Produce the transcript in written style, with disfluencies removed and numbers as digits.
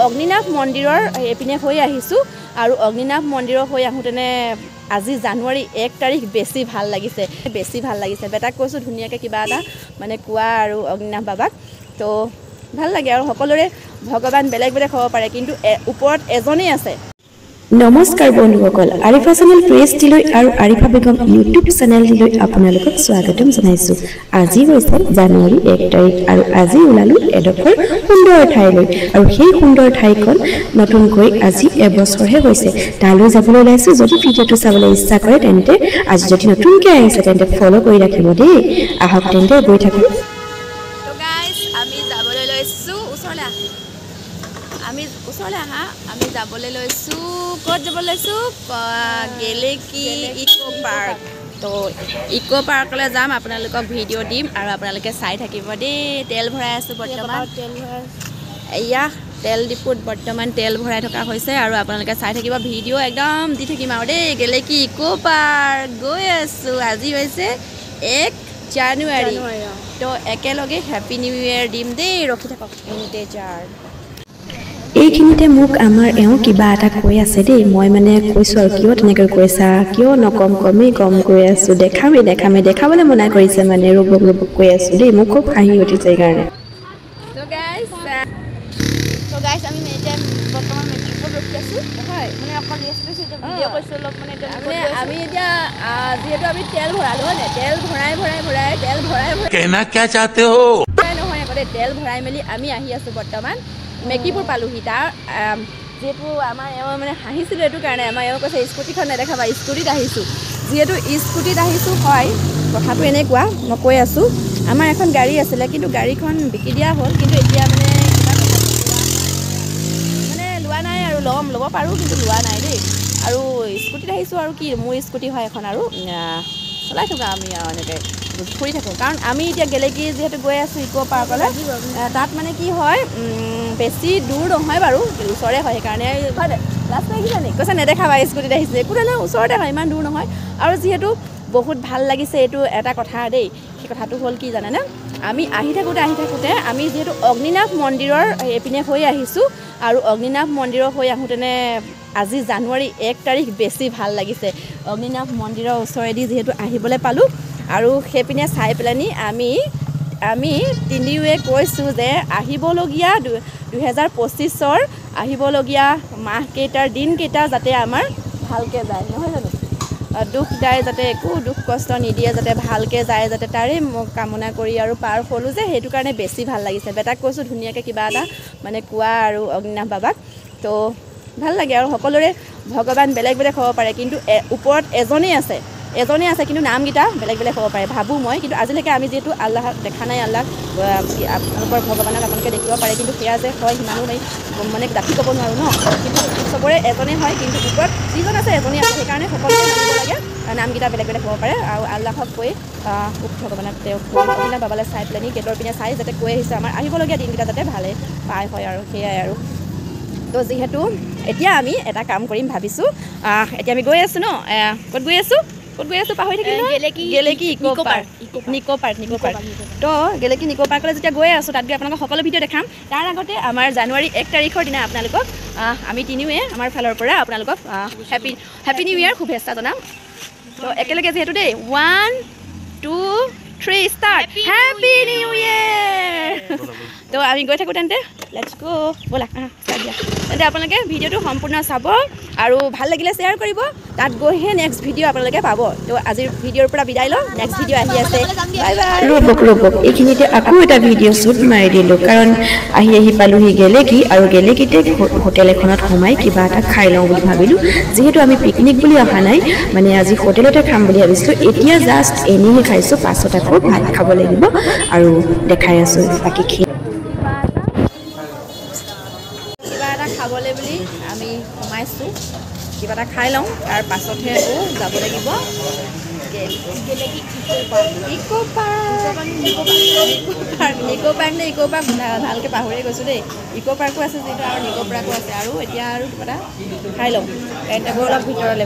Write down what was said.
অগ্নিনাভ মন্দিৰৰ এপিনে হৈ আহিছোঁ আৰু অগ্নিনাভ মন্দিৰৰ হৈ আহোঁতেনে আজি জানুৱাৰী 1 তাৰিখ বেছি ভাল লাগিছে বেটাক কৈছোঁ ধুনীয়াকৈ কিবা এটা মানে কোৱা আৰু অগ্নিনাভ বাবাক তো ভাল লাগে আৰু সকলোৰে ভগৱান বেলেগ বেলেগ হ'ব পাৰে কিন্তু ওপৰত এজনেই আছে। নমস্কাৰ বন্ধুসকল, আৰিফা চেনেল প্ৰেছটিলৈ আৰু আৰিফা বেগম ইউটিউব চেনেলটিলৈ আপোনালোকক স্বাগতম জনাইছোঁ। আজি হৈছে জানুৱাৰী 1 তাৰিখ আৰু আজি ওলালোঁ এডোখৰ সুন্দৰ ঠাইলৈ আৰু সেই সুন্দৰ ঠাইখন নতুনকৈ আজি এবছৰহে হৈছে। তালৈ যাবলৈ ওলাইছোঁ। যদি ভিডিঅ'টো চাবলৈ ইচ্ছা কৰে তেন্তে আজি যদি নতুনকৈ আহিছে তেন্তে ফ'ল' কৰি ৰাখিব দেই। আহক তেন্তে গৈ থাকোঁ। আমি যাবলৈ লৈছোঁ আমি যাবলৈ লৈছোঁ ক'ত যাবলৈ লৈছোঁ গেলেকী ইকো পাৰ্ক। তো ইকো পাৰ্কলৈ যাম, আপোনালোকক ভিডিঅ' দিম আৰু আপোনালোকে চাই থাকিব দেই। তেল ভৰাই আছোঁ বৰ্তমান, এয়া তেল ডিপুত বৰ্তমান তেল ভৰাই থকা হৈছে আৰু আপোনালোকে চাই থাকিব ভিডিঅ' একদম দি থাকিম আৰু দেই। গেলেকী ইকো পাৰ্ক গৈ আছোঁ। আজি হৈছে 1 জানুৱাৰী তো একেলগে হেপী নিউ ইয়েৰ দিম দেই। ৰখি থাকক ইণ্টেজাৰ। এইখিনিতে মোক আমাৰ এওঁ কিবা এটা কৈ আছে দেই। মই মানে কৈছোঁ আৰু কিয় তেনেকৈ কৈছা, কিয় নকম, কম কৈ আছোঁ, দেখাবলৈ মনা কৰিছে মানে ৰ'ব কৈ আছোঁ দেই। মোক খুব হাঁহি উঠিছে সেইকাৰণে। গাইছ আমি এতিয়া বৰ্তমান মেট্ৰিকত ৰখি আছোঁ হয়, মানে অকল ভিডিঅ' কৈছোঁ অলপ মানে আমি এতিয়া যিহেতু আমি তেল ভৰালোঁ হয় নাই, তেল ভৰাই নহয় আগতে তেল ভৰাই মেলি আমি আহি আছোঁ বৰ্তমান মেকিপুৰ পালোহি। তাৰ যিহেতু আমাৰ এওঁ মানে হাঁহিছিলোঁ এইটো কাৰণে, আমাৰ এওঁ কৈছে স্কুটিখন নেদেখাবা, স্কুটিত আহিছোঁ। যিহেতু স্কুটিত আহিছোঁ হয়, কথাটো এনেকুৱা মই কৈ আছোঁ। আমাৰ এখন গাড়ী আছিলে কিন্তু গাড়ীখন বিকি দিয়া হ'ল, কিন্তু এতিয়া মানে লোৱা নাই আৰু ল'ব পাৰোঁ কিন্তু লোৱা নাই দেই। আৰু স্কুটিত আহিছোঁ আৰু কি, মোৰ স্কুটি হয় এখন আৰু চলাই থকা আমি আৰু এনেকৈ ফুৰি থাকোঁ। কাৰণ আমি এতিয়া গেলেকী যিহেতু গৈ আছোঁ ইকো পাৰ্কলৈ, তাত মানে কি হয় বেছি দূৰ নহয় বাৰু, ওচৰে হয়। সেইকাৰণে লাষ্ট আহিছে নি কৈছে নেদেখাবা, স্কুটিত আহিছে, একো নহয় ওচৰতে হয়, ইমান দূৰ নহয়। আৰু যিহেতু বহুত ভাল লাগিছে এইটো এটা কথা দেই। সেই কথাটো হ'ল কি জানেনে, আমি আহি থাকোঁতে আমি যিহেতু অগ্নিনাভ মন্দিৰৰ এপিনে হৈ আহিছোঁ আৰু অগ্নিনাভ মন্দিৰৰ হৈ আহোঁতেনে আজি জানুৱাৰী 1 তাৰিখ বেছি ভাল লাগিছে। অগ্নিনাভ মন্দিৰৰ ওচৰেদি যিহেতু আহিবলৈ পালোঁ আৰু সেইপিনে চাই পেলানি আমি তিনিওৱে কৈছোঁ যে আহিবলগীয়া 2025 আহিবলগীয়া মাহকেইটাৰ দিনকেইটা যাতে আমাৰ ভালকৈ যায়, নহয় জানো? দুখ দায় যাতে একো দুখ কষ্ট নিদিয়ে, যাতে ভালকৈ যায়, যাতে তাৰে মোক কামনা কৰি আৰু পাৰ হ'লোঁ যে সেইটো কাৰণে বেছি ভাল লাগিছে। বেটাক কৈছোঁ ধুনীয়াকৈ কিবা এটা মানে কোৱা আৰু অগ্নিনাভ বাবাক তো ভাল লাগে আৰু সকলোৰে ভগৱান বেলেগ বেলেগ হ'ব পাৰে কিন্তু ওপৰত এজনেই আছে কিন্তু নামকেইটা বেলেগ বেলেগ হ'ব পাৰে ভাবোঁ মই। কিন্তু আজিলৈকে আমি যিহেতু আল্লাহক দেখা নাই, আপোনালোকৰ ভগৱানক আপোনালোকে দেখিব পাৰে, কিন্তু সেয়া যে হয় সিমানো মানে দাঁতি ক'ব নোৱাৰোঁ ন। কিন্তু চবৰে এজনেই হয়, কিন্তু ওপৰত যিজন আছে এজনেই আছে, সেইকাৰণে সকলোকে মানিব লাগে। নামকেইটা বেলেগ বেলেগ হ'ব পাৰে আৰু আল্লাহক কৈ ভগৱানক তেওঁক অগ্নিনাভ বাবালৈ চাই পেলানি গেটৰ পিনে চাই যাতে কৈ আহিছোঁ আমাৰ আহিবলগীয়া দিনকেইটা যাতে ভালে পাই হয় আৰু সেয়াই আৰু। তো যিহেতু এতিয়া আমি এটা কাম কৰিম ভাবিছোঁ, এতিয়া আমি গৈ আছোঁ ন, ক'ত গৈ আছোঁ পাহৰি থাকিলোঁ, গেলেকী ইকো পাৰ্ক। তো গেলেকী ইকো পাৰ্কলৈ যেতিয়া গৈ আছোঁ তাত গৈ আপোনালোকক সকলো ভিডিঅ' দেখাম। তাৰ আগতে আমাৰ জানুৱাৰী 1 তাৰিখৰ দিনা আপোনালোকক আমি তিনিওৱে আমাৰ ফালৰ পৰা আপোনালোকক হেপী নিউ ইয়েৰ শুভেচ্ছা জনাম। তো একেলগে যিহেতু দেই 1 2 3 ষ্টাৰ্ট, হেপী নিউ ইয়েৰ। তো আমি গৈ থাকোঁ তেন্তে, লেটছ গো, ব'লা ষ্টাৰ্ট দিয়া। তেন্তে আপোনালোকে ভিডিঅ'টো সম্পূৰ্ণ চাব আৰু ভাল লাগিলে শ্বেয়াৰ কৰিব, তাত গৈহে নেক্সট ভিডিঅ' আপোনালোকে পাব। তো আজিৰ ভিডিঅ'ৰ পৰা বিদায় লওঁ, নেক্সট ভিডিঅ' আহি আছে, বাই বাই। ৰ'বক এইখিনিতে আকৌ এটা ভিডিঅ' শ্বুট মাৰি দিলোঁ, কাৰণ আহি পালোঁহি গেলেকী আৰু গেলেকীতে হোটেল এখনত সোমাই কিবা এটা খাই লওঁ বুলি ভাবিলোঁ। যিহেতু আমি পিকনিক বুলি অহা নাই, মানে আজি হোটেলতে খাম বুলি ভাবিছিলোঁ। এতিয়া জাষ্ট এনেহে খাইছোঁ, পাছত আকৌ ভাত খাব লাগিব আৰু দেখাই আছোঁ বাকীখিনি। কিবা এটা খাবলৈ বুলি আমি সোমাইছোঁ, কিবা এটা খাই লওঁ, তাৰ পাছতহে আকৌ যাব লাগিব ইকো পাৰ্ক ভালকৈ পাহৰিয়ে গৈছোঁ দেই। ইকো পাৰ্কো আছে যিহেতু আৰু নিকো পাৰ্কো আছে, আৰু এতিয়া আৰু কিবা এটা খাই লওঁ, অলপ ভিতৰলৈ